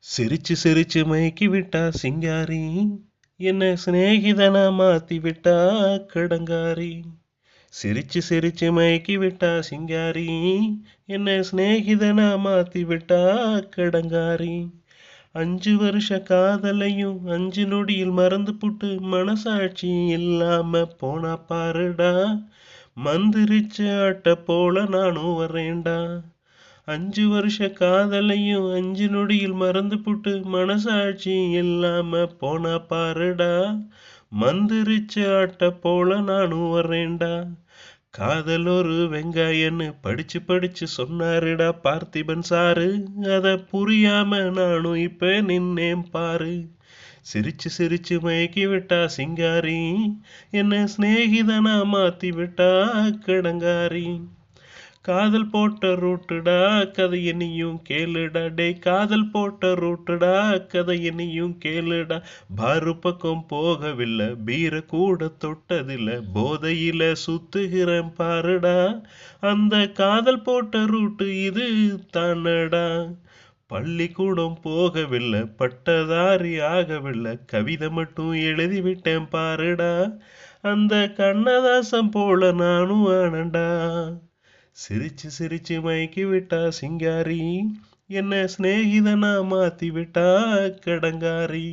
சிரிச்சு சிரிச்சு மயக்கி விட்டா சிங்காரி, என்ன சிநேகிதனா மாத்தி விட்டா கடங்காரி. சிரிச்சு சிரிச்சு மயக்கி விட்டா சிங்காரி, என்ன சிநேகிதனா மாத்தி விட்டா கடங்காரி. 5 வருஷ காதலையும் 5 நொடியில் மறந்து புட்டு மனசாட்சி இல்லாம போனா பாருடா. மந்திரிச்ச ஆட்ட போல நானும் வரேன்டா. 5 வருஷ காதலையும் 5 நொடியில் மறந்து புட்டு மனசாட்சி இல்லாம போனா பாருடா. மந்திரிச்ச ஆட்ட போல நானும் வரேன்டா. காதல் ஒரு வெங்காயன்னு படிச்சு படிச்சு சொன்னாருடா பார்த்திபன் சாரு. அத புரியாம நானும் இப்ப நின்னேன் பாரு. சிரிச்சு சிரிச்சு மயக்கி விட்டா சிங்காரி, என்ன சிநேகிதனா மாத்தி விட்டா கடங்காரி. காதல் போட்ட ரூட்டுடா கதைய நீயும் கேளுடா. டே காதல் போட்ட ரூட்டுடா கதைய நீயும் கேளுடா. பாரு பக்கம் போகவில்லை, பீர கூட தொட்டதில்லை, போதையில சுத்துகிறேன் பாருடா. அந்த காதல் போட்ட ரூட்டு இது தானடா. பள்ளிக்கூடம் போகவில்லை, பட்டதாரி ஆகவில்லை, கவிதை மட்டும் எழுதிவிட்டேன் பாருடா. அந்த கண்ணதாசன் போல நானும் ஆனண்டா. சிரிச்சு சிரிச்சு மயக்கி விட்டா சிங்காரி, என்ன சிநேகிதனா மாத்தி விட்டா கடங்காரி.